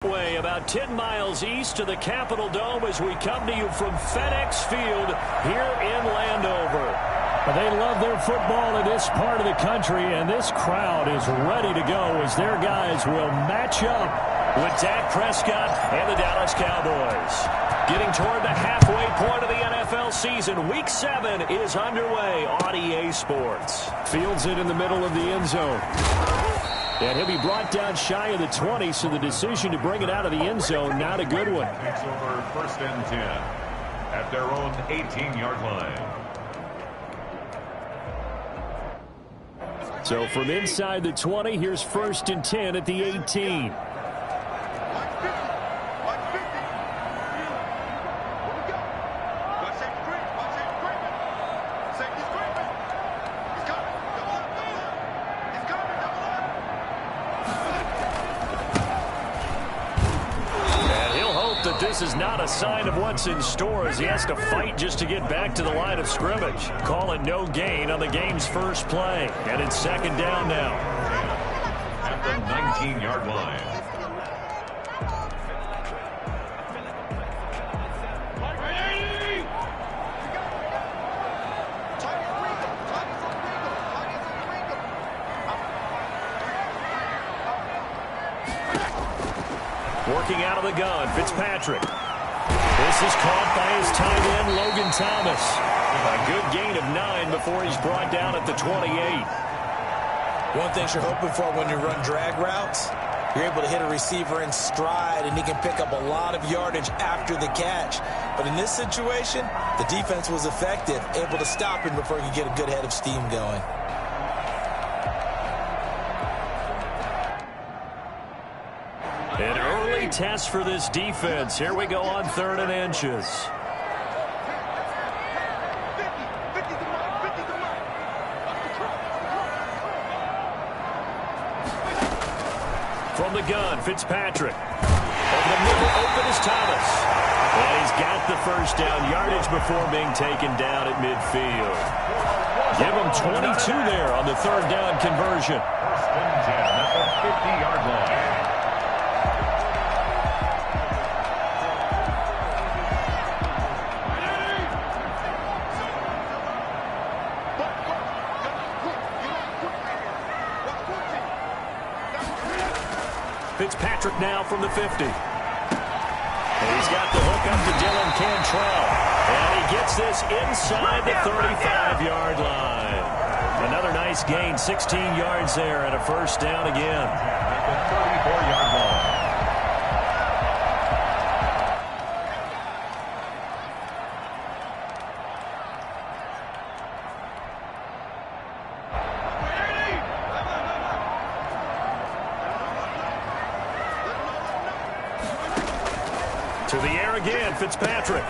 Speedway, about 10 miles east of the Capitol Dome as we come to you from FedEx Field here in Landover. They love their football in this part of the country, and this crowd is ready to go as their guys will match up with Dak Prescott and the Dallas Cowboys. Getting toward the halfway point of the NFL season, Week 7 is underway on EA Sports. Fields it in the middle of the end zone. And he'll be brought down shy of the 20, so the decision to bring it out of the end zone, not a good one. Takes over 1st and 10 at their own 18-yard line. So from inside the 20, here's 1st and 10 at the 18. This is not a sign of what's in store as he has to fight just to get back to the line of scrimmage. Call it no gain on the game's first play. And it's 2nd down now. At the 19-yard line. Working out of the gun, Fitzpatrick. This is caught by his tight end, Logan Thomas. A good gain of 9 before he's brought down at the 28. One thing you're hoping for when you run drag routes, you're able to hit a receiver in stride, and he can pick up a lot of yardage after the catch. But in this situation, the defense was effective, able to stop him before he could get a good head of steam going. An early test for this defense. Here we go on 3rd and inches. From the gun, Fitzpatrick. Over the middle, open is Thomas. And he's got the 1st down yardage before being taken down at midfield. Give him 22 there on the 3rd down conversion. 1st and 10 at the 50-yard line. Fitzpatrick now from the 50. And he's got the hook up to Dylan Cantrell. And he gets this inside the 35-yard line. Another nice gain, 16 yards there, and a 1st down again. At the 34-yard line. To the air again, Fitzpatrick.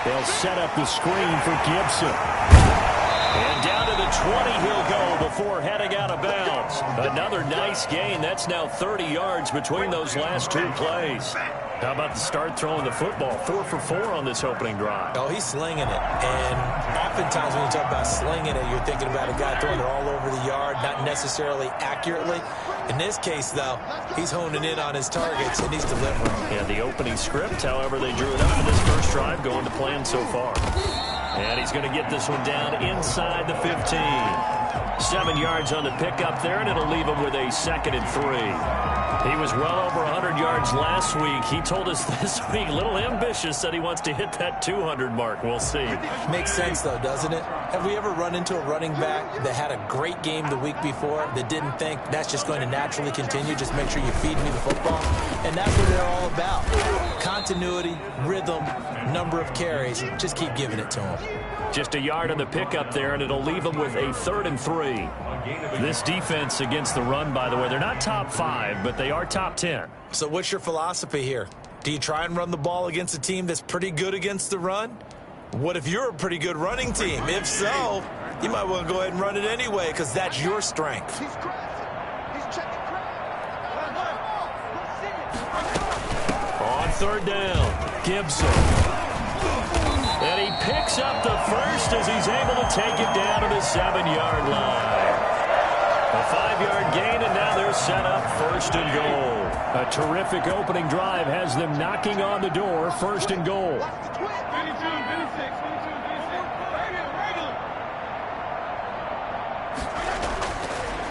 They'll set up the screen for Gibson. And down to the 20 he'll go before heading out of bounds. Another nice gain. That's now 30 yards between those last 2 plays. How about the start throwing the football? 4 for 4 on this opening drive. Oh, he's slinging it. And oftentimes when you talk about slinging it, you're thinking about a guy throwing it all over the yard, not necessarily accurately. In this case, though, he's honing in on his targets, and he's delivering. And the opening script, however, they drew it up for this first drive, going to plan so far. And he's going to get this one down inside the 15. 7 yards on the pickup there, and it'll leave him with a 2nd and 3. He was well over 100 yards last week. He told us this week, a little ambitious, said he wants to hit that 200 mark. We'll see. Makes sense, though, doesn't it? Have we ever run into a running back that had a great game the week before that didn't think that's just going to naturally continue? Just make sure you feed me the football. And that's what they're all about. Continuity, rhythm, number of carries. Just keep giving it to him. Just a yard on the pickup there, and it'll leave him with a 3rd and 3. This defense against the run, by the way, they're not top 5, but they are top 10. So what's your philosophy here? Do you try and run the ball against a team that's pretty good against the run? What if you're a pretty good running team? If so, you might want to go ahead and run it anyway because that's your strength. On 3rd down, Gibson. And he picks up the 1st as he's able to take it down to the 7-yard line. A 5-yard gain, and now they're set up 1st and goal. A terrific opening drive has them knocking on the door. 1st and goal.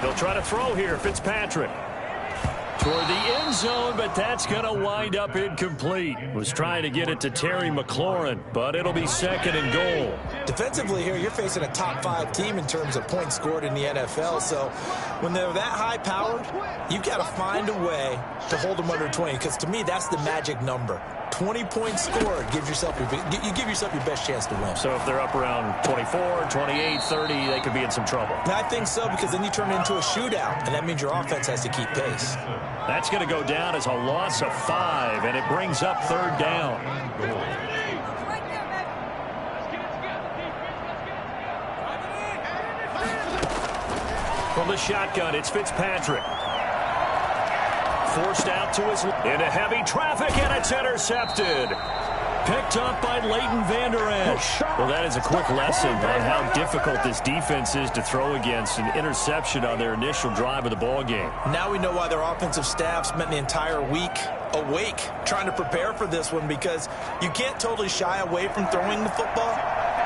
They'll try to throw here. Fitzpatrick toward the end zone, but that's going to wind up incomplete. Was trying to get it to Terry McLaurin, but it'll be 2nd and goal. Defensively here, you're facing a top 5 team in terms of points scored in the NFL. So when they're that high-powered, you've got to find a way to hold them under 20, because to me, that's the magic number. 20 points scored gives yourself you give yourself your best chance to win. So if they're up around 24, 28, 30, they could be in some trouble. I think so, because then you turn it into a shootout, and that means your offense has to keep pace. That's going to go down as a loss of 5, and it brings up 3rd down. From the shotgun, it's Fitzpatrick. Forced out to his into heavy traffic, and it's intercepted. Picked up by Leighton Vander Esch. Well, that is a quick lesson on how difficult this defense is to throw against. An interception on their initial drive of the ball game. Now we know why their offensive staff spent the entire week awake trying to prepare for this one, because you can't totally shy away from throwing the football.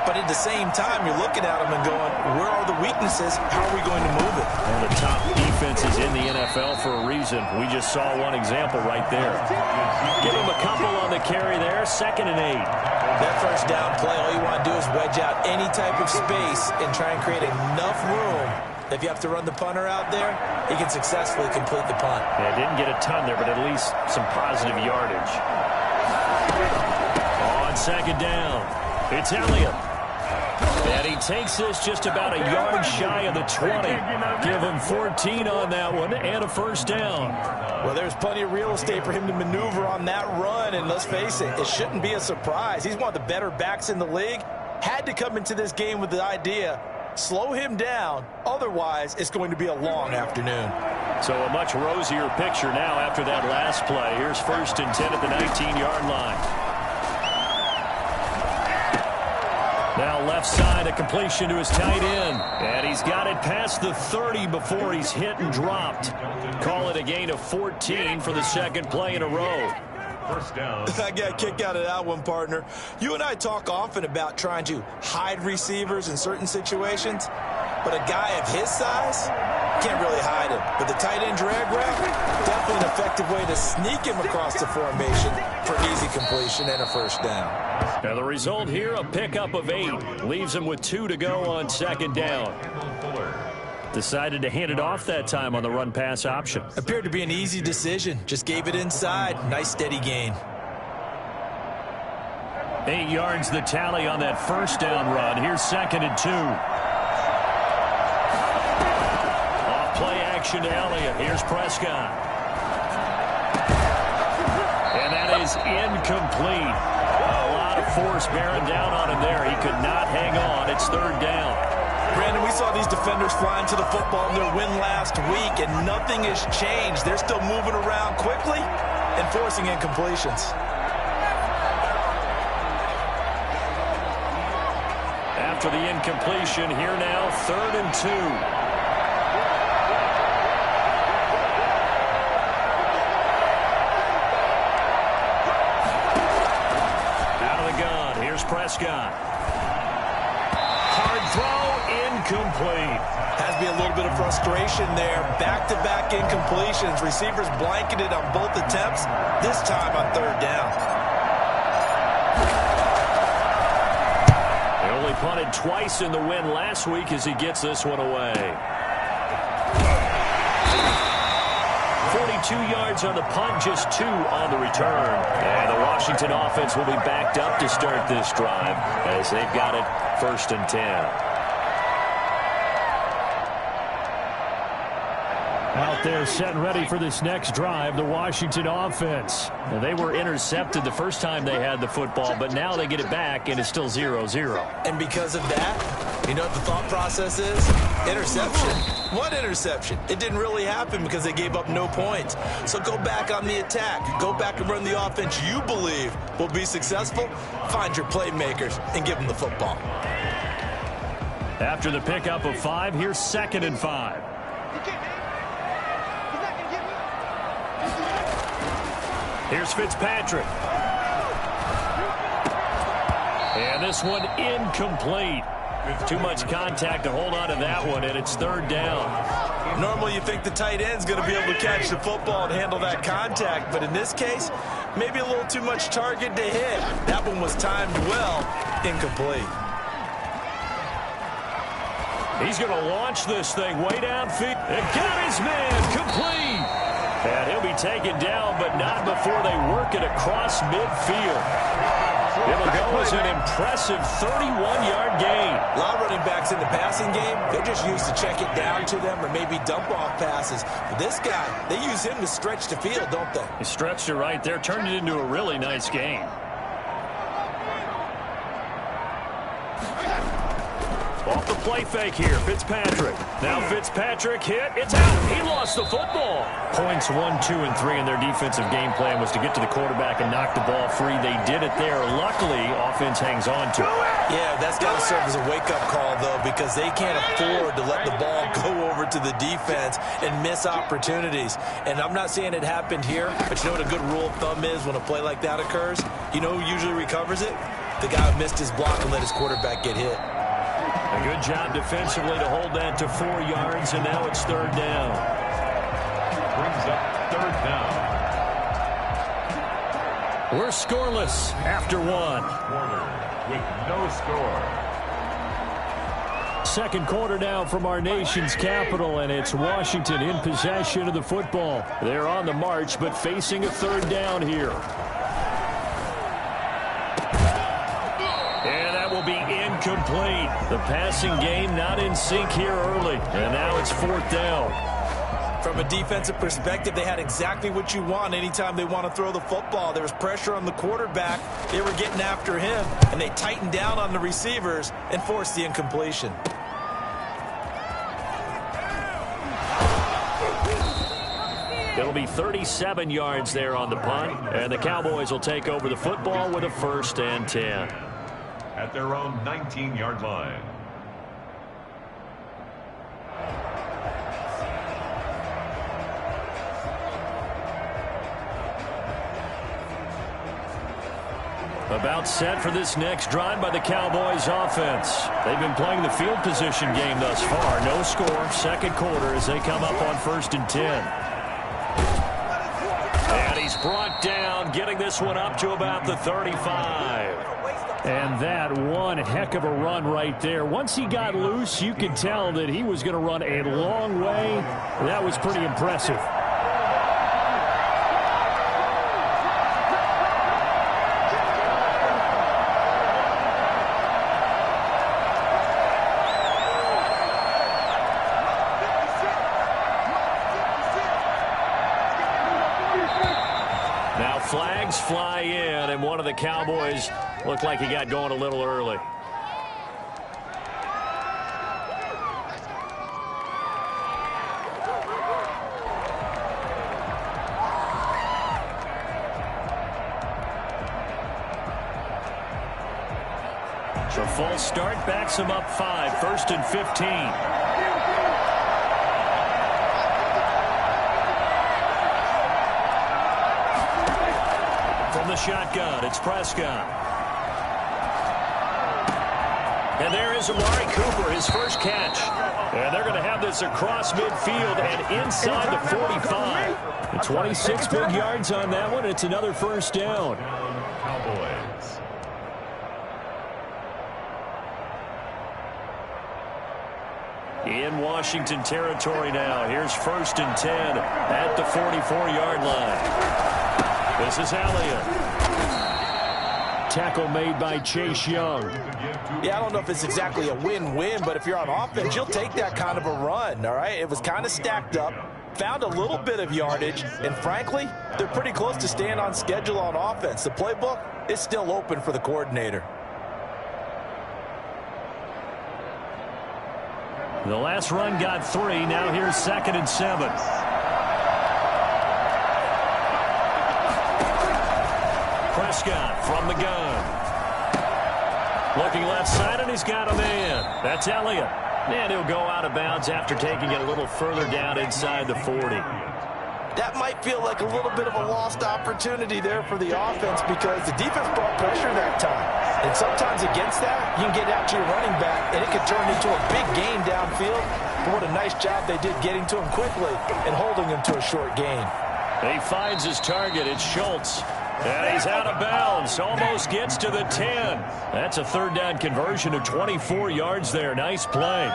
But at the same time, you're looking at them and going, where are the weaknesses? How are we going to move it? One of the top defenses in the NFL for a reason. We just saw one example right there. Give them a couple on the carry there. 2nd and 8. That 1st down play, all you want to do is wedge out any type of space and try and create enough room. If you have to run the punter out there, he can successfully complete the punt. Yeah, didn't get a ton there, but at least some positive yardage. On 2nd down, it's Elliott. And he takes this just about a yard shy of the 20. Give him 14 on that one and a 1st down. Well, there's plenty of real estate for him to maneuver on that run, and let's face it, it shouldn't be a surprise. He's one of the better backs in the league. Had to come into this game with the idea, slow him down, otherwise it's going to be a long afternoon. So a much rosier picture now after that last play. Here's 1st and 10 at the 19-yard line. Now left side, a completion to his tight end. And he's got it past the 30 before he's hit and dropped. Call it a gain of 14 for the 2nd play in a row. 1st down. I got a kick out of that one, partner. You and I talk often about trying to hide receivers in certain situations, but a guy of his size can't really hide him. But the tight end drag route, definitely an effective way to sneak him across the formation for easy completion and a 1st down. Now the result here, a pickup of 8. Leaves him with 2 to go on 2nd down. Decided to hand it off that time on the run-pass option. Appeared to be an easy decision. Just gave it inside. Nice steady gain. 8 yards the tally on that 1st down run. Here's 2nd and 2. Off play action to Elliott. Here's Prescott. And that is incomplete. A lot of force bearing down on him there. He could not hang on. It's 3rd down. Brandon, we saw these defenders flying to the football in their win last week, and nothing has changed. They're still moving around quickly and forcing incompletions. After the incompletion, here now, 3rd and 2. Out of the gun, here's Prescott. Hard throw, incomplete. Has to be a little bit of frustration there. Back-to-back incompletions. Receivers blanketed on both attempts, this time on 3rd down. They only punted twice in the win last week as he gets this one away. 42 yards on the punt, just 2 on the return. And the Washington offense will be backed up to start this drive as they've got it 1st and 10. Out there set and ready for this next drive, the Washington offense. Now, they were intercepted the first time they had the football, but now they get it back, and it's still 0-0. And because of that, you know what the thought process is? Interception. What interception? It didn't really happen because they gave up no points. So go back on the attack. Go back and run the offense you believe will be successful. Find your playmakers and give them the football. After the pickup of 5, here's 2nd and 5. Here's Fitzpatrick. And this one incomplete. Too much contact to hold on to that one, and it's third down. Normally you think the tight end's going to be able to catch the football and handle that contact, but in this case, maybe a little too much target to hit. That one was timed well, incomplete. He's going to launch this thing way downfield. And got his man complete. And he'll be taken down, but not before they work it across midfield. It'll go as an impressive 31-yard gain. A lot of running backs in the passing game, they're just used to check it down to them or maybe dump off passes. But this guy, they use him to stretch the field, don't they? He stretched it right there, turned it into a really nice gain. Off the play fake here, Fitzpatrick. Now Fitzpatrick hit. It's out. He lost the football. Points 1, 2, and 3 in their defensive game plan was to get to the quarterback and knock the ball free. They did it there. Luckily, offense hangs on to it. Yeah, that's got to serve as a wake-up call, though, because they can't afford to let the ball go over to the defense and miss opportunities. And I'm not saying it happened here, but you know what a good rule of thumb is when a play like that occurs? You know who usually recovers it? The guy who missed his block and let his quarterback get hit. A good job defensively to hold that to 4 yards, and now it's third down. Brings up third down. We're scoreless after one. Quarter with no score. Second quarter now from our nation's capital, and it's Washington in possession of the football. They're on the march, but facing a third down here. Will be incomplete. The passing game not in sync here early. And now it's fourth down. From a defensive perspective, they had exactly what you want anytime they want to throw the football. There was pressure on the quarterback. They were getting after him, and they tightened down on the receivers and forced the incompletion. It'll be 37 yards there on the punt, and the Cowboys will take over the football with a 1st and 10. At their own 19-yard line. About set for this next drive by the Cowboys offense. They've been playing the field position game thus far. No score, second quarter as they come up on 1st and 10. And he's brought down, getting this one up to about the 35. And that one heck of a run right there. Once he got loose, you could tell that he was going to run a long way. That was pretty impressive. Now flags fly in, and one of the Cowboys looked like he got going a little early. So false start backs him up 5, 1st and 15. From the shotgun, it's Prescott. And there is Amari Cooper, his first catch. And they're going to have this across midfield and inside the 45. 26 big yards on that one. It's another 1st down. Cowboys. In Washington territory now. Here's 1st and 10 at the 44-yard line. This is Elliott. Tackle made by Chase Young. Yeah, I don't know if it's exactly a win-win, but if you're on offense, you'll take that kind of a run, all right? It was kind of stacked up, found a little bit of yardage, and frankly, they're pretty close to staying on schedule on offense. The playbook is still open for the coordinator. The last run got 3. Now here's 2nd and 7. Prescott from the gun. Looking left side, and he's got a man. That's Elliott. And he'll go out of bounds after taking it a little further down inside the 40. That might feel like a little bit of a lost opportunity there for the offense because the defense brought pressure that time. And sometimes against that, you can get out to your running back, and it could turn into a big gain downfield. But what a nice job they did getting to him quickly and holding him to a short gain. He finds his target. It's Schultz. And he's out of bounds. Almost gets to the 10. That's a third down conversion of 24 yards there. Nice play.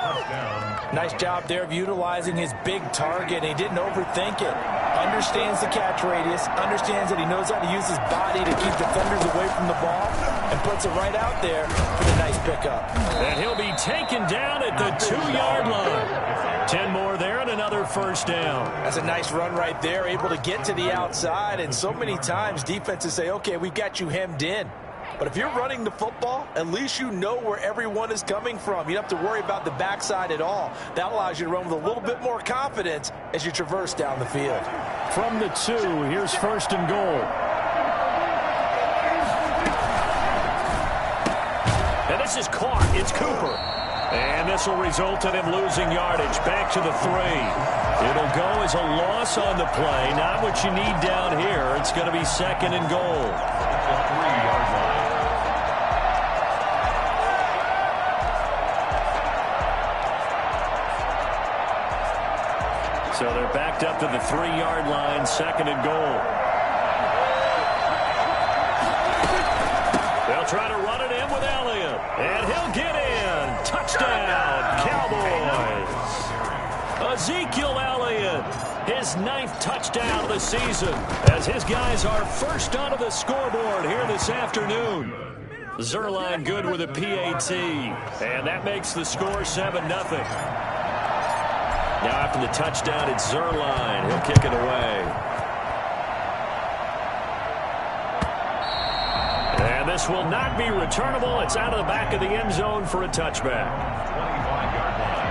Nice job there of utilizing his big target. He didn't overthink it. Understands the catch radius. Understands that he knows how to use his body to keep defenders away from the ball. And puts it right out there for the nice pickup. And he'll be taken down at the 2-yard line. 10 more there and another first down. That's a nice run right there. Able to get to the outside. And so many times defenses say, okay, we've got you hemmed in. But if you're running the football, at least you know where everyone is coming from. You don't have to worry about the backside at all. That allows you to run with a little bit more confidence as you traverse down the field. From the 2, here's first and goal. And this is caught. It's Cooper. And this will result in him losing yardage. Back to the 3. It'll go as a loss on the play. Not what you need down here. It's going to be second and goal. 3-yard line. So they're backed up to the 3-yard line, second and goal. They'll try to run it in with Elliott. And he'll get in. Touchdown, Cowboys. Ezekiel Elliott, his 9th touchdown of the season, as his guys are first onto the scoreboard here this afternoon. Zerline good with a PAT, and that makes the score 7-0. Now after the touchdown, it's Zerline. He'll kick it away. And this will not be returnable. It's out of the back of the end zone for a touchback. 25-yard line.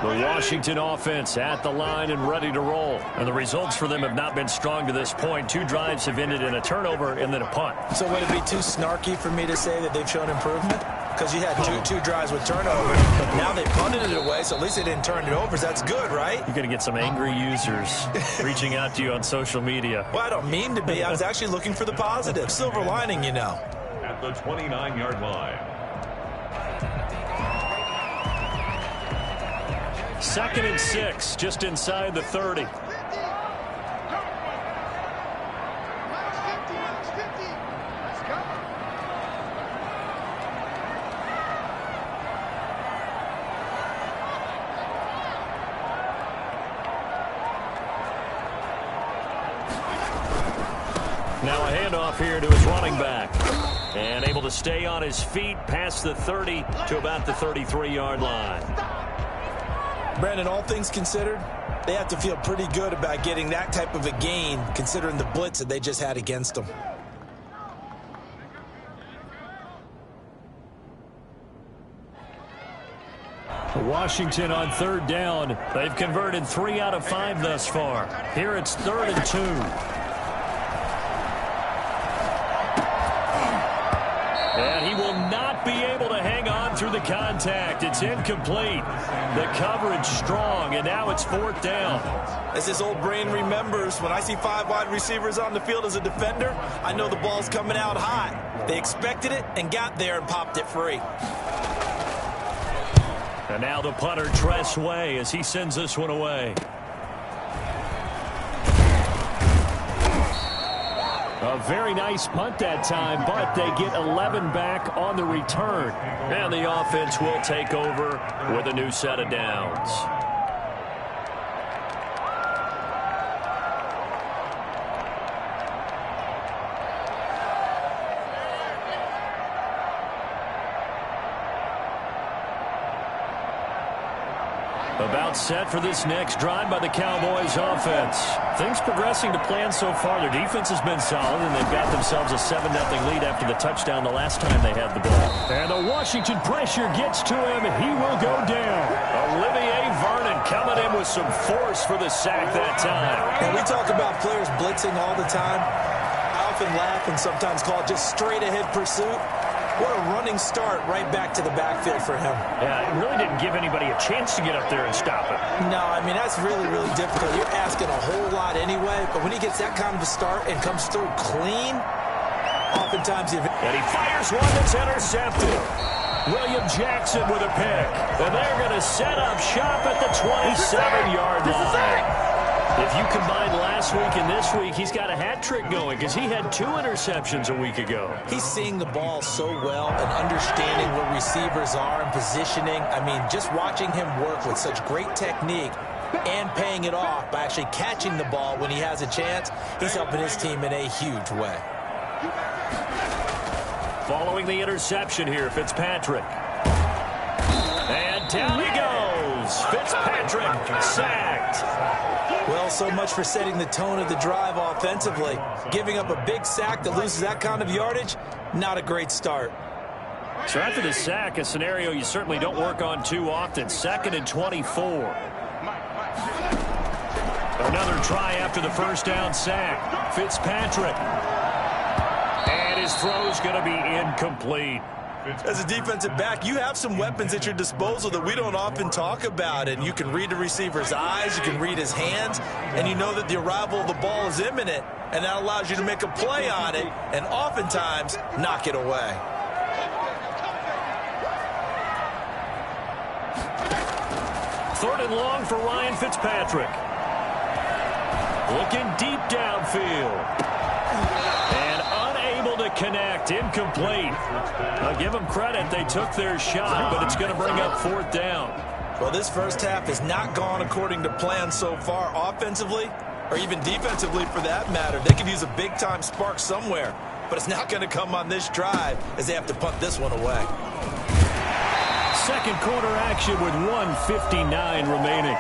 The Washington offense at the line and ready to roll. And the results for them have not been strong to this point. 2 drives have ended in a turnover and then a punt. So would it be too snarky for me to say that they've shown improvement? Because you had two drives with turnover, but now they punted it away, so at least they didn't turn it over. So that's good, right? You're going to get some angry users reaching out to you on social media. Well, I don't mean to be. I was actually looking for the positive. Silver lining, you know. At the 29-yard line. 2nd and 6, just inside the 30. Now a handoff here to his running back. And able to stay on his feet past the 30 to about the 33-yard line. Brandon, all things considered, they have to feel pretty good about getting that type of a gain considering the blitz that they just had against them. Washington on 3rd down. They've converted 3 out of 5 thus far. Here it's 3rd and 2. And he will not be able to hang on through the contact. It's incomplete. The coverage strong, and now it's 4th down. As his old brain remembers, when I see 5 wide receivers on the field as a defender, I know the ball's coming out hot. They expected it and got there and popped it free. And now the punter, Tress Way, as he sends this one away. A very nice punt that time, but they get 11 back on the return. And the offense will take over with a new set of downs. About set for this next drive by the Cowboys offense. Things progressing to plan so far. Their defense has been solid, and they've got themselves a 7-0 lead after the touchdown the last time they had the ball. And the Washington pressure gets to him. He will go down. Olivier Vernon coming in with some force for the sack that time. And we talk about players blitzing all the time. I often laugh and sometimes call it just straight-ahead pursuit. What a running start right back to the backfield for him. Yeah, it really didn't give anybody a chance to get up there and stop it. No, I mean, that's really, really difficult. You're asking a whole lot anyway, but when he gets that kind of a start and comes through clean, oftentimes... And he fires one that's intercepted. William Jackson with a pick. And they're going to set up shop at the 27-yard line. If you combine last week and this week, he's got a hat trick going because he had 2 interceptions a week ago. He's seeing the ball so well and understanding where receivers are and positioning. I mean, just watching him work with such great technique and paying it off by actually catching the ball when he has a chance, he's helping his team in a huge way. Following the interception here, Fitzpatrick. And down he goes. Fitzpatrick sacked. Well, so much for setting the tone of the drive offensively. Giving up a big sack that loses that kind of yardage, not a great start. So after the sack, a scenario you certainly don't work on too often. 2nd and 24. Another try after the first down sack. Fitzpatrick. And his throw's going to be incomplete. As a defensive back, you have some weapons at your disposal that we don't often talk about, and you can read the receiver's eyes, you can read his hands, and you know that the arrival of the ball is imminent, and that allows you to make a play on it and oftentimes knock it away. Third and long for Ryan Fitzpatrick. Looking deep downfield. And unable to connect. Incomplete. I'll give them credit. They took their shot, but it's going to bring up 4th down. Well, this first half has not gone according to plan so far offensively or even defensively for that matter. They could use a big-time spark somewhere, but it's not going to come on this drive as they have to punt this one away. Second quarter action with 1:59 remaining.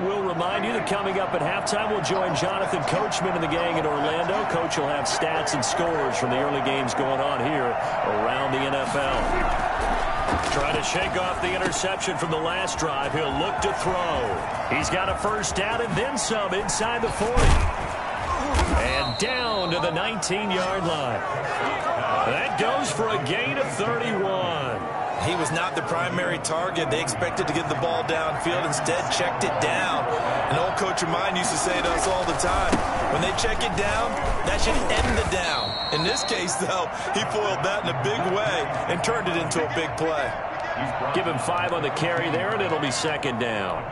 We'll remind you that coming up at halftime, we'll join Jonathan Coachman and the gang in Orlando. Coach will have stats and scores from the early games going on here around the NFL. Trying to shake off the interception from the last drive. He'll look to throw. He's got a first down and then some inside the 40. And down to the 19-yard line. That goes for a gain of 31. He was not the primary target. They expected to get the ball downfield. Instead, checked it down. An old coach of mine used to say to us all the time, when they check it down, that should end the down. In this case, though, he foiled that in a big way and turned it into a big play. Give him 5 on the carry there, and it'll be 2nd down.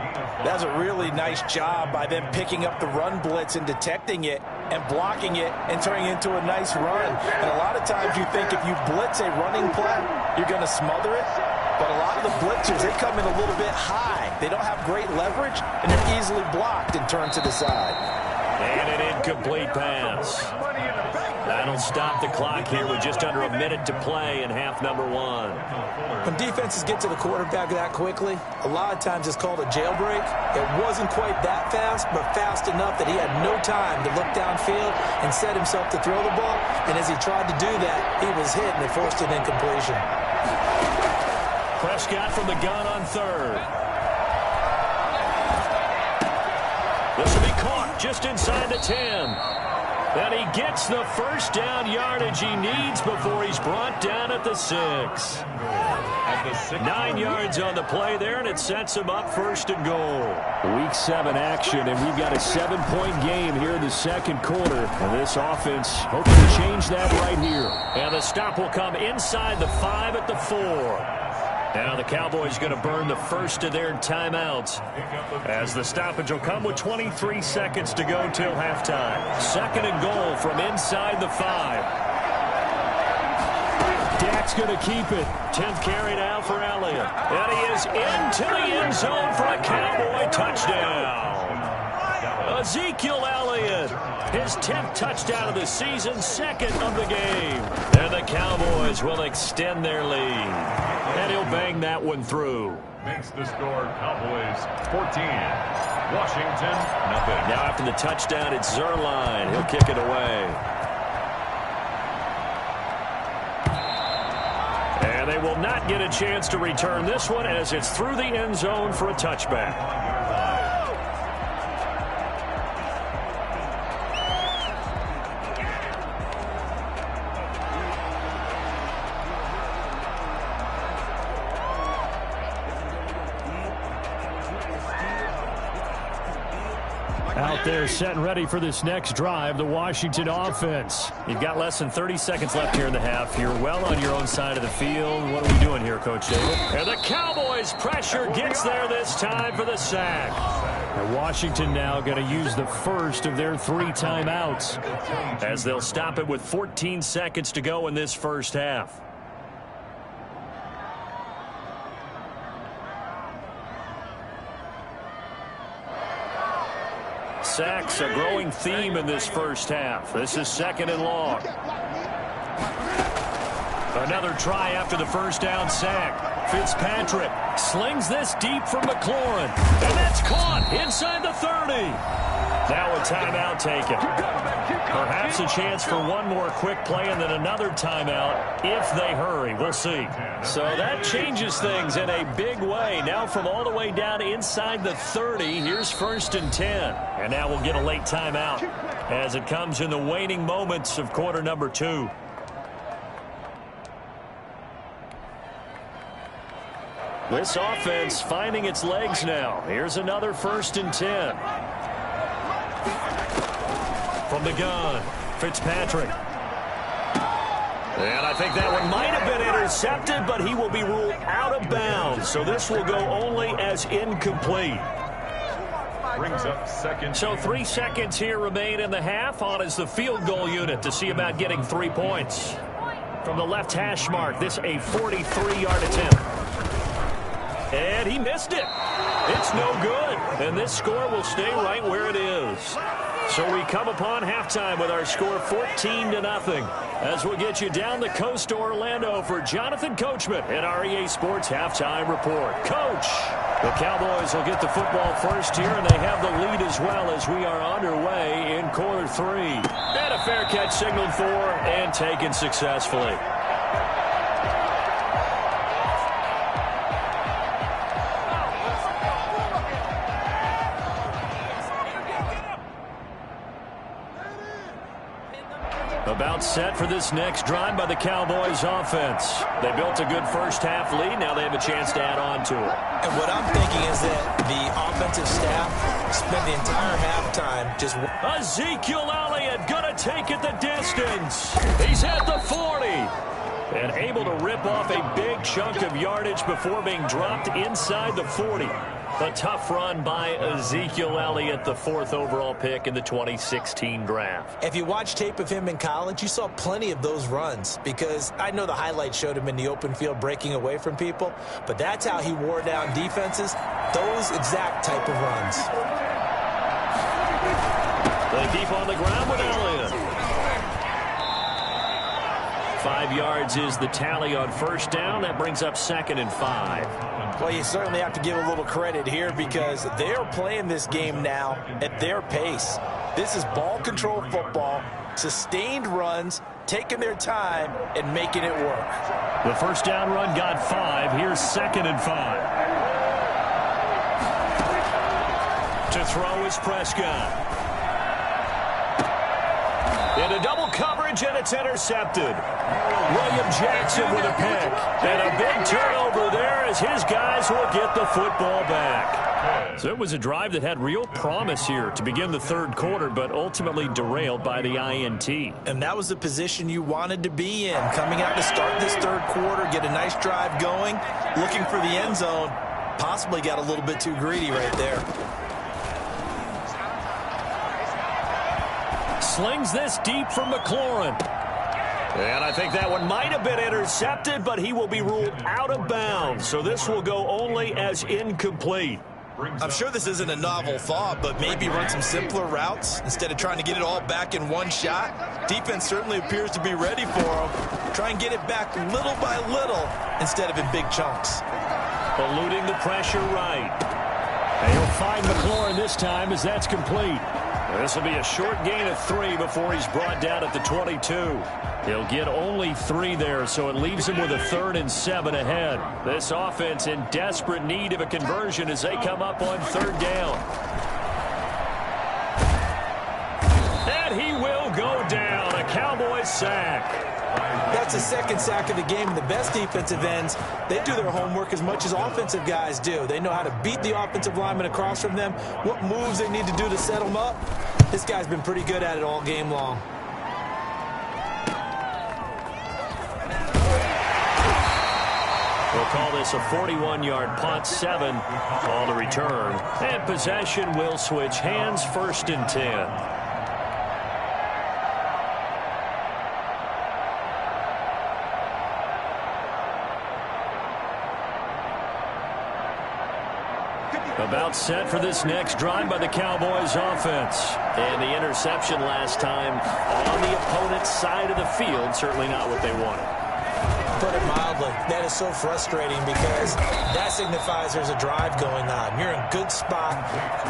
That's a really nice job by them picking up the run blitz and detecting it and blocking it and turning it into a nice run. And a lot of times you think if you blitz a running play, you're going to smother it. But a lot of the blitzers, they come in a little bit high. They don't have great leverage, and they're easily blocked and turned to the side. And an incomplete pass. That'll stop the clock here with just under a minute to play in half number 1. When defenses get to the quarterback that quickly, a lot of times it's called a jailbreak. It wasn't quite that fast, but fast enough that he had no time to look downfield and set himself to throw the ball. And as he tried to do that, he was hit and it forced an incompletion. Prescott from the gun on 3rd. This will be caught just inside the 10. And he gets the first down yardage he needs before he's brought down at the 6. 9 yards on the play there, and it sets him up 1st and goal. Week 7 action, and we've got a 7-point game here in the second quarter. And this offense hoping to change that right here. And the stop will come inside the 5 at the 4. Now the Cowboys going to burn the first of their timeouts as the stoppage will come with 23 seconds to go till halftime. 2nd and goal from inside the 5. Dak's going to keep it. 10th carry now for Elliott. And he is into the end zone for a Cowboy touchdown. Ezekiel Elliott, his 10th touchdown of the season, 2nd of the game. And the Cowboys will extend their lead. And he'll bang that one through. Makes the score Cowboys 14, Washington nothing. Now after the touchdown, it's Zuerlein. He'll kick it away. And they will not get a chance to return this one as it's through the end zone for a touchback. Out there set and ready for this next drive, the Washington offense. You've got less than 30 seconds left here in the half. You're well on your own side of the field. What are we doing here, Coach David? And the Cowboys pressure gets there this time for the sack. And Washington now going to use the first of their 3 timeouts, as they'll stop it with 14 seconds to go in this first half. Sacks, a growing theme in this first half. This is 2nd and long. Another try after the first down sack. Fitzpatrick slings this deep from McLaurin. And that's caught inside the 30. Now a timeout taken. Perhaps a chance for one more quick play and then another timeout if they hurry. We'll see. So that changes things in a big way. Now from all the way down inside the 30, here's 1st and 10. And now we'll get a late timeout as it comes in the waning moments of quarter number 2. This offense finding its legs now. Here's another 1st and 10. From the gun, Fitzpatrick. And I think that one might have been intercepted, but he will be ruled out of bounds. So this will go only as incomplete. Brings up 2nd. So 3 seconds here remain in the half. On is the field goal unit to see about getting 3 points. From the left hash mark, this a 43-yard attempt. And he missed it. It's no good. And this score will stay right where it is. So we come upon halftime with our score 14-0. As we'll get you down the coast to Orlando for Jonathan Coachman at our EA Sports Halftime Report. Coach, the Cowboys will get the football first here, and they have the lead as well as we are underway in quarter 3. And a fair catch signaled for and taken successfully. About set for this next drive by the Cowboys offense. They built a good first half lead. Now they have a chance to add on to it. And what I'm thinking is that the offensive staff spent the entire halftime just... Ezekiel Elliott going to take it the distance. He's at the 40. And able to rip off a big chunk of yardage before being dropped inside the 40. A tough run by Ezekiel Elliott, the 4th overall pick in the 2016 draft. If you watch tape of him in college, you saw plenty of those runs, because I know the highlights showed him in the open field breaking away from people, but that's how he wore down defenses, those exact type of runs. They keep on the ground with Elliott. 5 yards is the tally on first down. That brings up 2nd and 5. Well, you certainly have to give a little credit here, because they're playing this game now at their pace. This is ball control football, sustained runs, taking their time and making it work. The first down run got 5. Here's 2nd and 5. To throw is Prescott. Into double coverage, and it's intercepted. William Jackson with a pick. And a big turnover there as his guys will get the football back. So it was a drive that had real promise here to begin the 3rd quarter, but ultimately derailed by the INT. And that was the position you wanted to be in. Coming out to start this 3rd quarter, get a nice drive going, looking for the end zone. Possibly got a little bit too greedy right there. Slings this deep from McLaurin. And I think that one might have been intercepted, but he will be ruled out of bounds. So this will go only as incomplete. I'm sure this isn't a novel thought, but maybe run some simpler routes instead of trying to get it all back in one shot. Defense certainly appears to be ready for him. Try and get it back little by little instead of in big chunks. Eluding the pressure right. And he'll find McLaurin this time as that's complete. This will be a short gain of 3 before he's brought down at the 22. He'll get only 3 there, so it leaves him with a 3rd and 7 ahead. This offense in desperate need of a conversion as they come up on 3rd down. And he will go down. A Cowboys sack. That's the 2nd sack of the game. The best defensive ends, they do their homework as much as offensive guys do. They know how to beat the offensive lineman across from them, what moves they need to do to set them up. This guy's been pretty good at it all game long. We'll call this a 41-yard punt, 7 on the return. And possession will switch hands, 1st and 10. About set for this next drive by the Cowboys offense. And the interception last time on the opponent's side of the field, certainly not what they wanted. Put it mildly, that is so frustrating because that signifies there's a drive going on. You're in a good spot,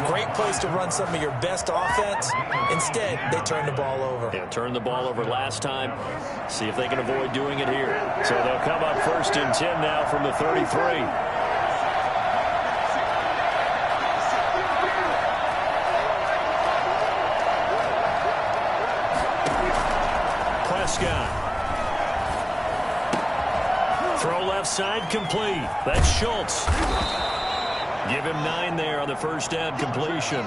great place to run some of your best offense. Instead, they turn the ball over. Yeah, turned the ball over last time. See if they can avoid doing it here. So they'll come up 1st and 10 now from the 33. Throw left side complete. That's Schultz. Give him 9 there on the 1st down completion.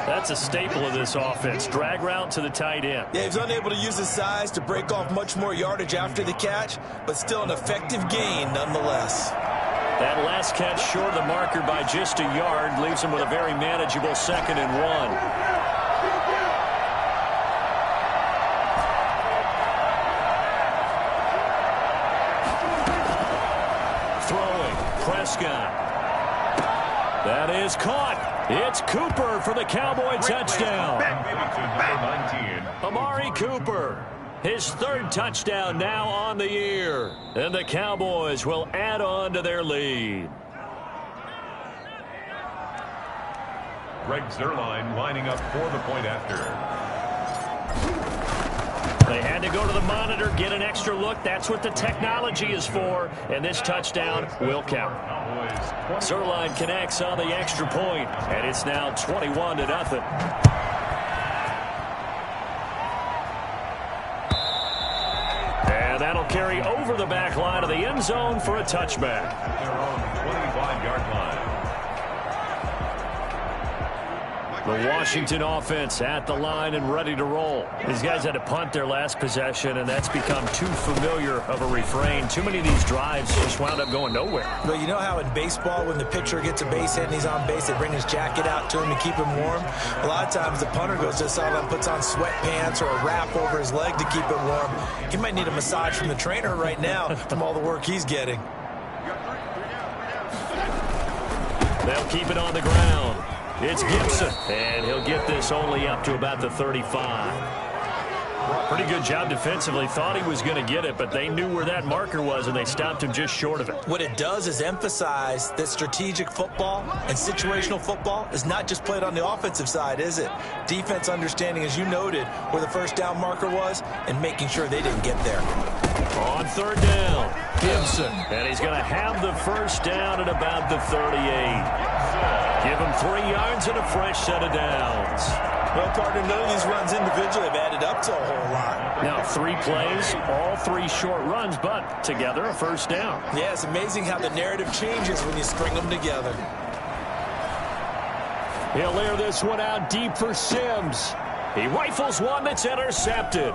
That's a staple of this offense. Drag route to the tight end. Yeah, he's unable to use his size to break off much more yardage after the catch, but still an effective gain nonetheless. That last catch short of the marker by just a yard leaves him with a very manageable 2nd and 1. Prescott. That is caught. It's Cooper for the Cowboy touchdown. Amari Cooper, his 3rd touchdown now on the year. And the Cowboys will add on to their lead. Greg Zuerlein lining up for the point after. They had to go to the monitor, get an extra look. That's what the technology is for. And this touchdown will count. Zuerlein connects on the extra point, and it's now 21-0. And that'll carry over the back line of the end zone for a touchback. Their own 25-yard line. The Washington offense at the line and ready to roll. These guys had to punt their last possession, and that's become too familiar of a refrain. Too many of these drives just wound up going nowhere. Well, you know how in baseball, when the pitcher gets a base hit and he's on base, they bring his jacket out to him to keep him warm? A lot of times the punter goes to the sideline, puts on sweatpants or a wrap over his leg to keep it warm. He might need a massage from the trainer right now from all the work he's getting. They'll keep it on the ground. It's Gibson, and he'll get this only up to about the 35. Pretty good job defensively. Thought he was going to get it, but they knew where that marker was, and they stopped him just short of it. What it does is emphasize that strategic football and situational football is not just played on the offensive side, is it? Defense understanding, as you noted, where the 1st down marker was and making sure they didn't get there. On 3rd down, Gibson, and he's going to have the 1st down at about the 38. Give him 3 yards and a fresh set of downs. Well, partner, none of these runs individually have added up to a whole lot. Now, 3 plays, all 3 short runs, but together a 1st down. Yeah, it's amazing how the narrative changes when you string them together. He'll air this one out deep for Sims. He rifles one that's intercepted.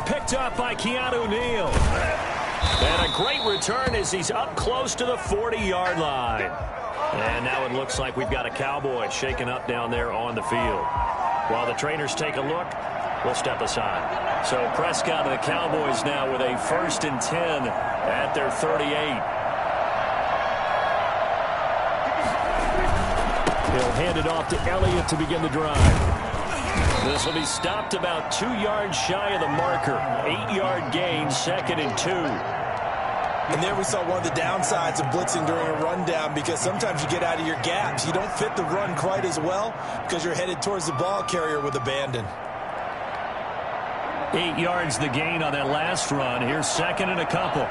Picked up by Keanu Neal. And a great return as he's up close to the 40-yard line. And now it looks like we've got a Cowboy shaken up down there on the field. While the trainers take a look, we'll step aside. So Prescott and the Cowboys now with a 1st and 10 at their 38. He'll hand it off to Elliott to begin the drive. This will be stopped about 2 yards shy of the marker. 8-yard gain, 2nd and 2. And there we saw one of the downsides of blitzing during a rundown, because sometimes you get out of your gaps. You don't fit the run quite as well because you're headed towards the ball carrier with abandon. 8 yards the gain on that last run. Here's second and a couple.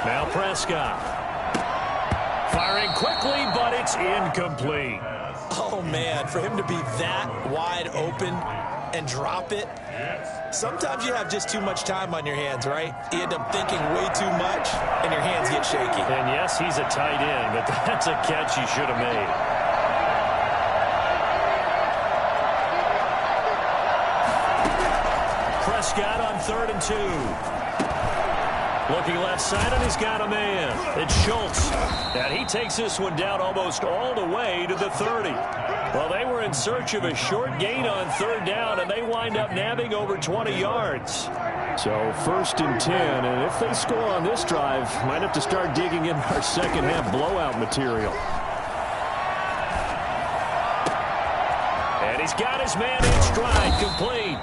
Now Prescott. Firing quickly, but it's incomplete. Oh, man, for him to be that wide open and drop it, sometimes you have just too much time on your hands, right? You end up thinking way too much, and your hands get shaky. And yes, he's a tight end, but that's a catch he should have made. Prescott on 3rd and 2. Looking left side, and he's got a man. It's Schultz. And he takes this one down almost all the way to the 30. Well, they were in search of a short gain on 3rd down, and they wind up nabbing over 20 yards. So 1st and 10, and if they score on this drive, might have to start digging in our second half blowout material. And he's got his man in stride, complete.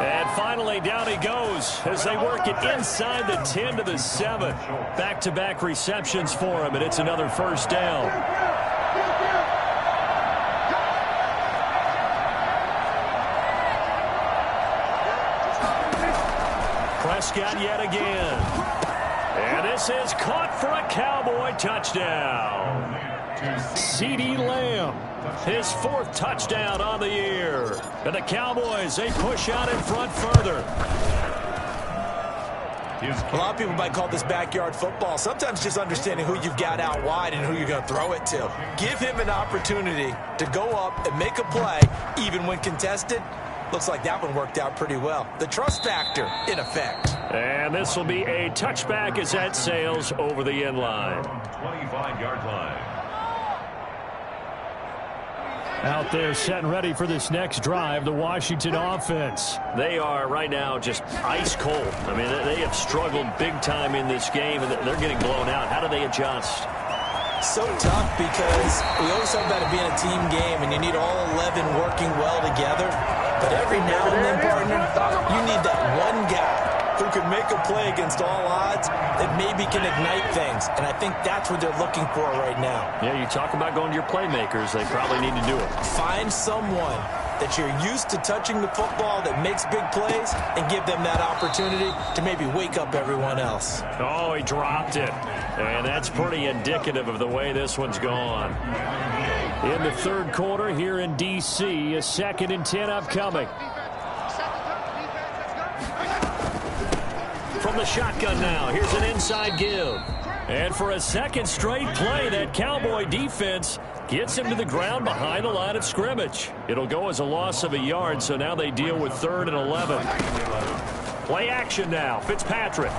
And finally, down he goes as they work it inside the 10 to the 7. Back-to-back receptions for him, and it's another 1st down. Prescott yet again. And this is caught for a Cowboy touchdown. CeeDee Lamb, his 4th touchdown on the year. And the Cowboys, they push out in front further. A lot of people might call this backyard football. Sometimes just understanding who you've got out wide and who you're going to throw it to. Give him an opportunity to go up and make a play, even when contested. Looks like that one worked out pretty well. The trust factor in effect. And this will be a touchback as that sails over the end line. 25-yard line. Out there set and ready for this next drive, the Washington offense. They are right now just ice cold. I mean, they have struggled big time in this game, and they're getting blown out. How do they adjust? So tough, because we always talk about it being a team game, and you need all 11 working well together. But every now and then, partner, you need that one guy who can make a play against all odds that maybe can ignite things. And I think that's what they're looking for right now. Yeah, you talk about going to your playmakers. They probably need to do it. Find someone that you're used to touching the football that makes big plays and give them that opportunity to maybe wake up everyone else. Oh, he dropped it. And that's pretty indicative of the way this one's gone. In the 3rd quarter here in D.C., a 2nd and 10 upcoming. From the shotgun now, here's an inside give. And for a 2nd straight play, that Cowboy defense gets him to the ground behind the line of scrimmage. It'll go as a loss of a yard, so now they deal with 3rd and 11. Play action now, Fitzpatrick.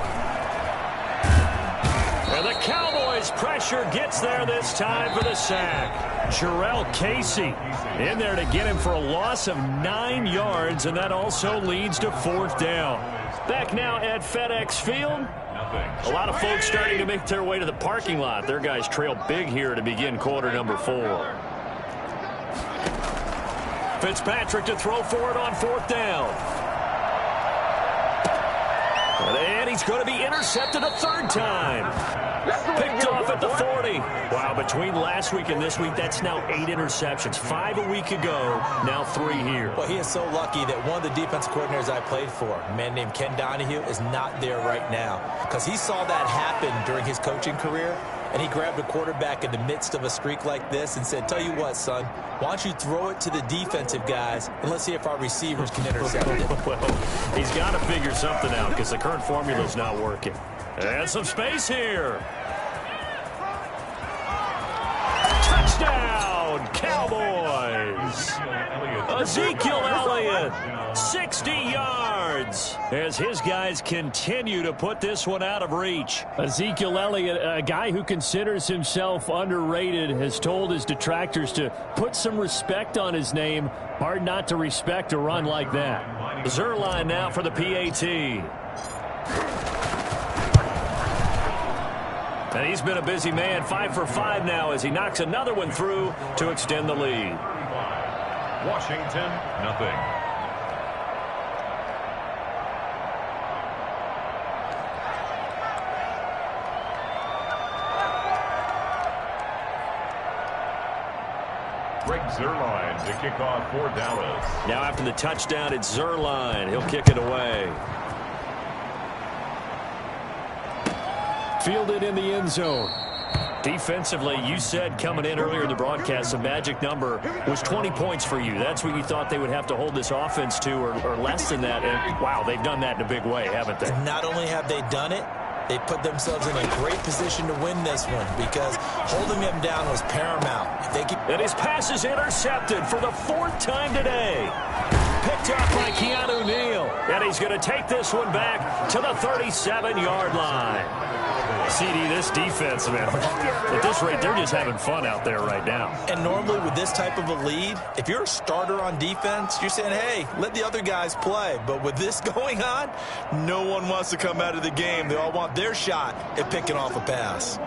And the Cowboys' pressure gets there this time for the sack. Jarrell Casey in there to get him for a loss of 9 yards, and that also leads to 4th down. Back now at FedEx Field. A lot of folks starting to make their way to the parking lot. Their guys trail big here to begin quarter number 4. Fitzpatrick to throw for it on 4th down. And he's going to be intercepted a 3rd time. Picked off at the 40. Wow, between last week and this week, that's now 8 interceptions. 5 a week ago, now 3 here. Well, he is so lucky that one of the defense coordinators I played for, a man named Ken Donahue, is not there right now, because he saw that happen during his coaching career, and he grabbed a quarterback in the midst of a streak like this and said, tell you what, son, why don't you throw it to the defensive guys, and let's see if our receivers can intercept it. Well, he's got to figure something out, because the current formula is not working. And some space here. Touchdown, Cowboys. Ezekiel Elliott, 60 yards, as his guys continue to put this one out of reach. Ezekiel Elliott, a guy who considers himself underrated, has told his detractors to put some respect on his name. Hard not to respect a run like that. Zerline now for the PAT. And he's been a busy man, 5 for 5 now as he knocks another one through to extend the lead. Washington, nothing. Greg Zuerlein to kick off for Dallas. Now after the touchdown, it's Zuerlein. He'll kick it away. Fielded in the end zone. Defensively, you said coming in earlier in the broadcast, the magic number was 20 points for you. That's what you thought they would have to hold this offense to, or less than that. And, wow, they've done that in a big way, haven't they? Not only have they done it, they put themselves in a great position to win this one because holding them down was paramount. If they keep... And his pass is intercepted for the 4th time today. Picked up by Keanu Neal. And he's going to take this one back to the 37-yard line. CD, this defense, man, at this rate, they're just having fun out there right now. And normally with this type of a lead, if you're a starter on defense, you're saying, hey, let the other guys play. But with this going on, no one wants to come out of the game. They all want their shot at picking off a pass.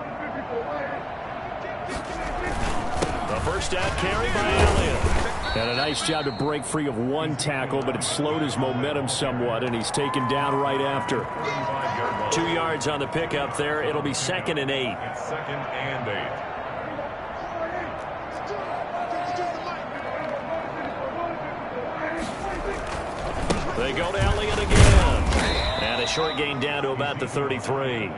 The first down carry by Elliott. And a nice job to break free of one tackle, but it slowed his momentum somewhat, and he's taken down right after. 2 yards on the pickup there. It'll be 2nd and 8. It's 2nd and 8. They go to Elliott again. And a short gain down to about the 33.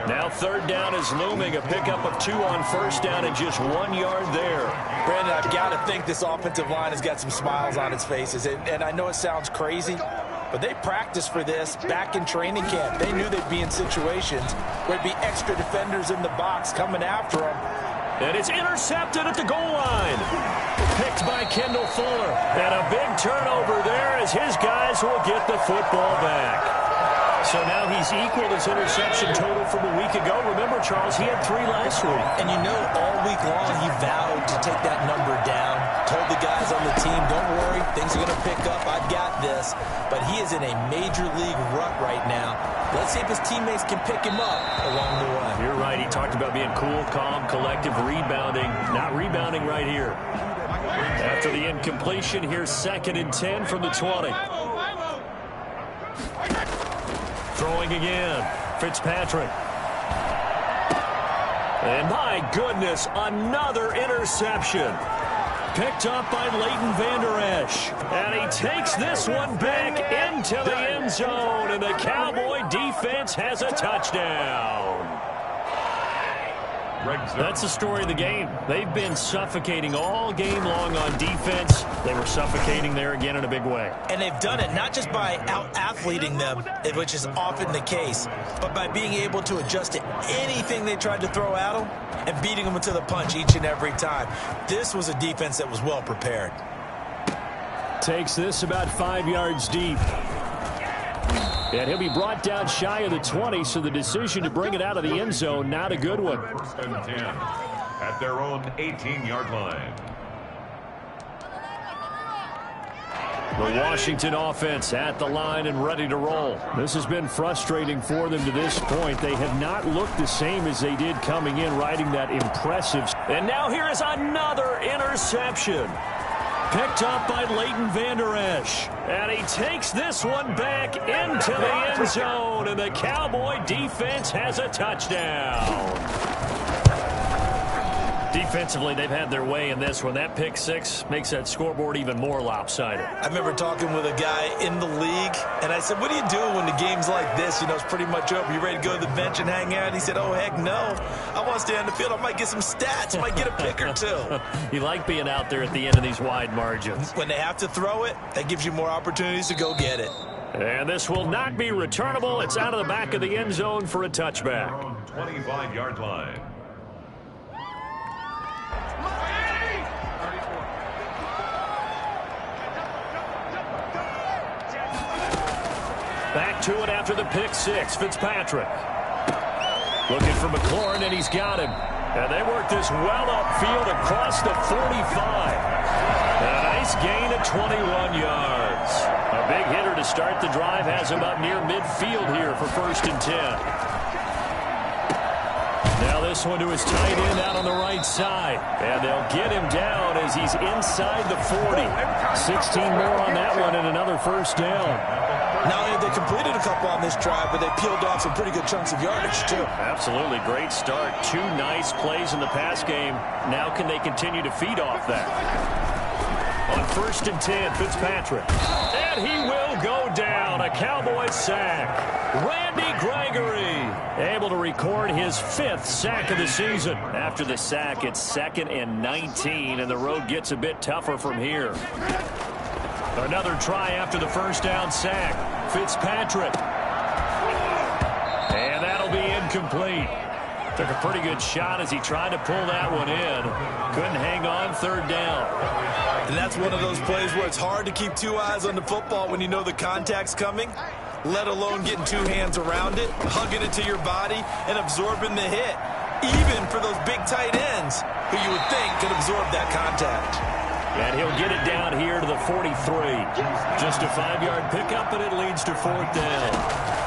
Now 3rd down is looming. A pickup of 2 on 1st down and just 1 yard there. Brandon, I've got to think this offensive line has got some smiles on its faces. And I know it sounds crazy, but they practiced for this back in training camp. They knew they'd be in situations where there'd be extra defenders in the box coming after them. And it's intercepted at the goal line. Picked by Kendall Fuller. And a big turnover there as his guys will get the football back. So now he's equaled his interception total from a week ago. Remember, Charles, he had 3 last week. And you know, all week long he vowed to take that number down. Told the guys on the team, don't worry, things are going to pick up. I've got this. But he is in a major league rut right now. Let's see if his teammates can pick him up along the way. You're right. He talked about being cool, calm, collective, rebounding. Not rebounding right here. After the incompletion, here's 2nd and 10 from the 20. Throwing again, Fitzpatrick. And my goodness, another interception. Picked up by Leighton Vander Esch. And he takes this one back into the end zone. And the Cowboy defense has a touchdown. That's the story of the game. They've been suffocating all game long on defense. They were suffocating there again in a big way. And they've done it not just by out-athleting them, which is often the case, but by being able to adjust to anything they tried to throw at them and beating them to the punch each and every time. This was a defense that was well prepared. Takes this about 5 yards deep. And he'll be brought down shy of the 20, so the decision to bring it out of the end zone, not a good one. 1st and 10 at their own 18-yard line. The Washington offense at the line and ready to roll. This has been frustrating for them to this point. They have not looked the same as they did coming in, riding that impressive. And now here is another interception. Picked up by Leighton Vander Esch. And he takes this one back into the end zone. And the Cowboy defense has a touchdown. Defensively, they've had their way in this one. That pick 6 makes that scoreboard even more lopsided. I remember talking with a guy in the league, and I said, what do you do when the game's like this? You know, it's pretty much over. You ready to go to the bench and hang out? He said, oh, heck no. I want to stay on the field. I might get some stats. I might get a pick or 2. You like being out there at the end of these wide margins. When they have to throw it, that gives you more opportunities to go get it. And this will not be returnable. It's out of the back of the end zone for a touchback. 25-yard line. Back to it after the pick 6. Fitzpatrick. Looking for McLaurin, and he's got him. And they work this well upfield across the 45. A nice gain of 21 yards. A big hitter to start the drive has him up near midfield here for 1st and 10. Now this one to his tight end out on the right side. And they'll get him down as he's inside the 40. 16 more on that one and another first down. Not only have they completed a couple on this drive, but they peeled off some pretty good chunks of yardage, too. Absolutely. Great start. 2 nice plays in the pass game. Now can they continue to feed off that? On 1st and 10, Fitzpatrick. And he will go down. A Cowboys sack. Randy Gregory able to record his 5th sack of the season. After the sack, it's 2nd and 19, and the road gets a bit tougher from here. Another try after the first down sack. Fitzpatrick. And that'll be incomplete. Took a pretty good shot as he tried to pull that one in. Couldn't hang on, 3rd down. And that's one of those plays where it's hard to keep 2 eyes on the football when you know the contact's coming, let alone getting 2 hands around it, hugging it to your body, and absorbing the hit. Even for those big tight ends who you would think could absorb that contact. And he'll get it down here to the 43. Just a 5-yard pickup, and it leads to 4th down.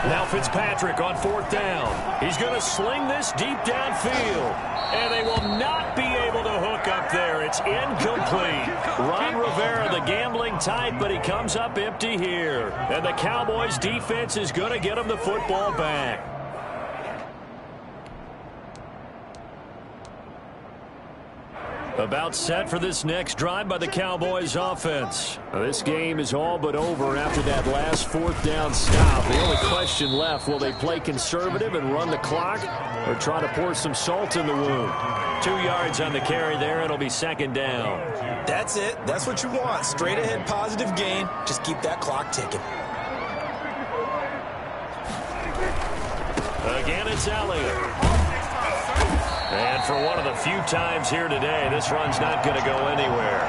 Now Fitzpatrick on 4th down. He's going to sling this deep downfield. And they will not be able to hook up there. It's incomplete. Ron Rivera, the gambling type, but he comes up empty here. And the Cowboys defense is going to get him the football back. About set for this next drive by the Cowboys offense. This game is all but over after that last 4th down stop. The only question left, will they play conservative and run the clock or try to pour some salt in the wound? 2 yards on the carry there. It'll be 2nd down. That's it. That's what you want. Straight ahead positive gain. Just keep that clock ticking. Again, it's Elliott. And for one of the few times here today, this run's not going to go anywhere.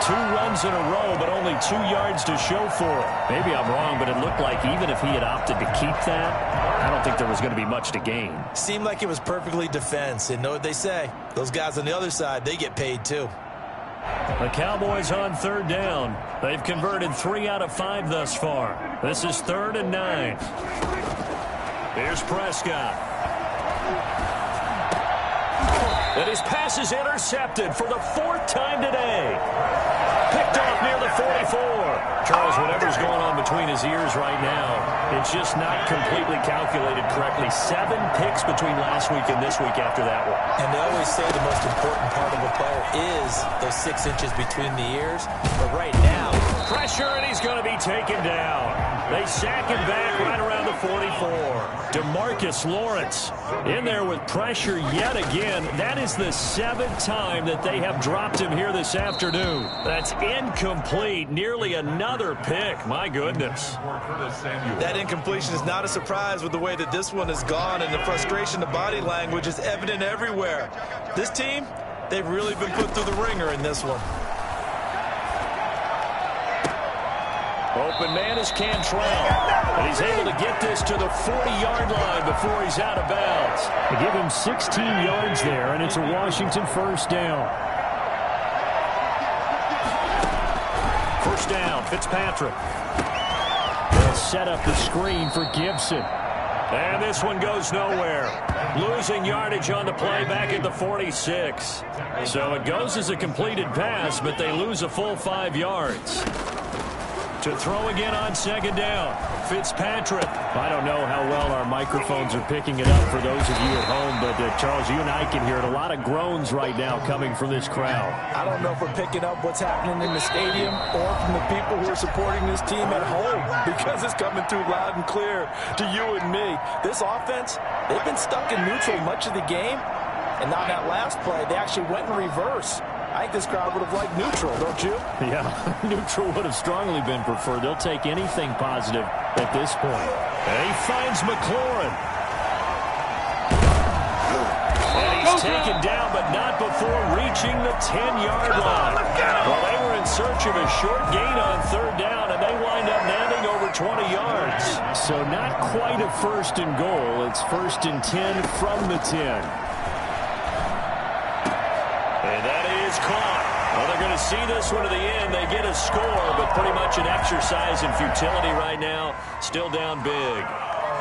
2 runs in a row, but only 2 yards to show for it. Maybe I'm wrong, but it looked like even if he had opted to keep that, I don't think there was going to be much to gain. Seemed like it was perfectly defense. And know what they say? Those guys on the other side, they get paid too. The Cowboys on 3rd down. They've converted 3 out of 5 thus far. This is 3rd and 9. Here's Prescott. And his pass is intercepted for the 4th time today. Picked off near the 44. Charles, whatever's going on between his ears right now, it's just not completely calculated correctly. 7 picks between last week and this week after that one. And they always say the most important part of a player is those 6 inches between the ears. But right now, pressure, and he's going to be taken down. They sack him back right around the 44. DeMarcus Lawrence in there with pressure yet again. That is the 7th time that they have dropped him here this afternoon. That's incomplete. Nearly another pick. My goodness. That incompletion is not a surprise with the way that this one has gone, and the frustration, the body language is evident everywhere. This team, they've really been put through the ringer in this one. Open man is Cantrell. And he's able to get this to the 40-yard line before he's out of bounds. They give him 16 yards there, and it's a Washington 1st down. 1st down, Fitzpatrick. They'll set up the screen for Gibson. And this one goes nowhere. Losing yardage on the play back at the 46. So it goes as a completed pass, but they lose a full 5 yards. To throw again on 2nd down, Fitzpatrick. I don't know how well our microphones are picking it up for those of you at home, but Charles, you and I can hear it. A lot of groans right now coming from this crowd. I don't know if we're picking up what's happening in the stadium or from the people who are supporting this team at home, because it's coming through loud and clear to you and me. This offense, they've been stuck in neutral much of the game, and on that last play, they actually went in reverse. I think this crowd would have liked neutral, don't you? Yeah, neutral would have strongly been preferred. They'll take anything positive at this point. And he finds McLaurin. And he's taken down, but not before reaching the 10-yard line. Well, they were in search of a short gain on 3rd down, and they wind up landing over 20 yards. So not quite a 1st and goal. It's 1st and 10 from the 10. And that is caught. Well, they're going to see this one to the end. They get a score, but pretty much an exercise in futility right now. Still down big.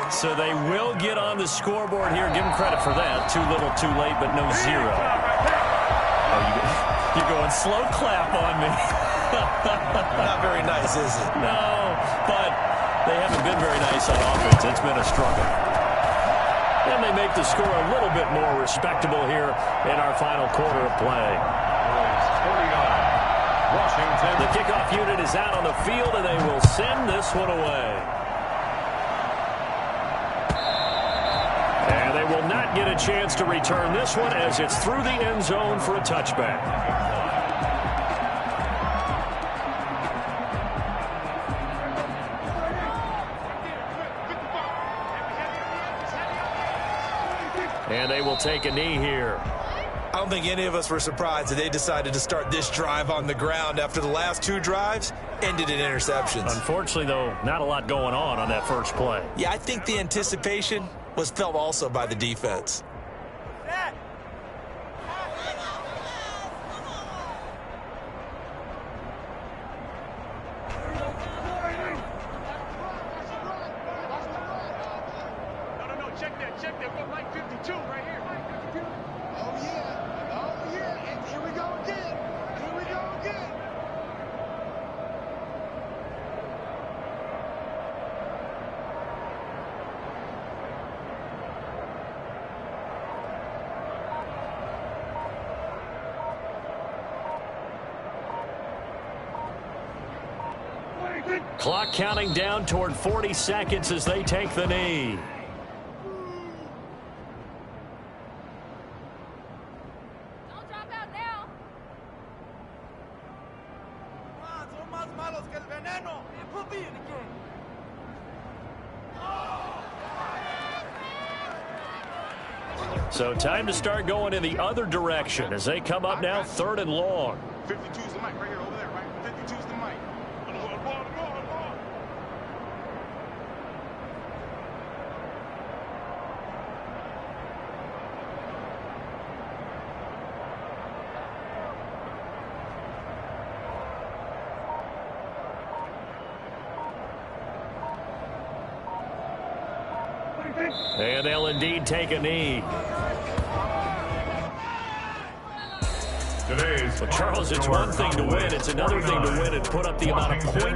So they will get on the scoreboard here. Give them credit for that. Too little, too late, but no zero. Oh, you're going slow clap on me. Not very nice, is it? No, but they haven't been very nice on offense. It's been a struggle. And they make the score a little bit more respectable here in our final quarter of play. 49. Washington. The kickoff unit is out on the field, and they will send this one away. And they will not get a chance to return this one as it's through the end zone for a touchback. And they will take a knee here. I don't think any of us were surprised that they decided to start this drive on the ground after the last two drives ended in interceptions. Unfortunately, though, not a lot going on that first play. Yeah, I think the anticipation was felt also by the defense. Check that. What Mike 52 right here. Mike 52. Oh, yeah. And here we go again. Clock counting down toward 40 seconds as they take the knee. So time to start going in the other direction as they come up now 3rd and long. 52's the mic right here over there, right? 52's the mic. And they'll indeed take a knee. Today's Well, Charles, it's one thing to win. It's another thing to win and put up the amount of points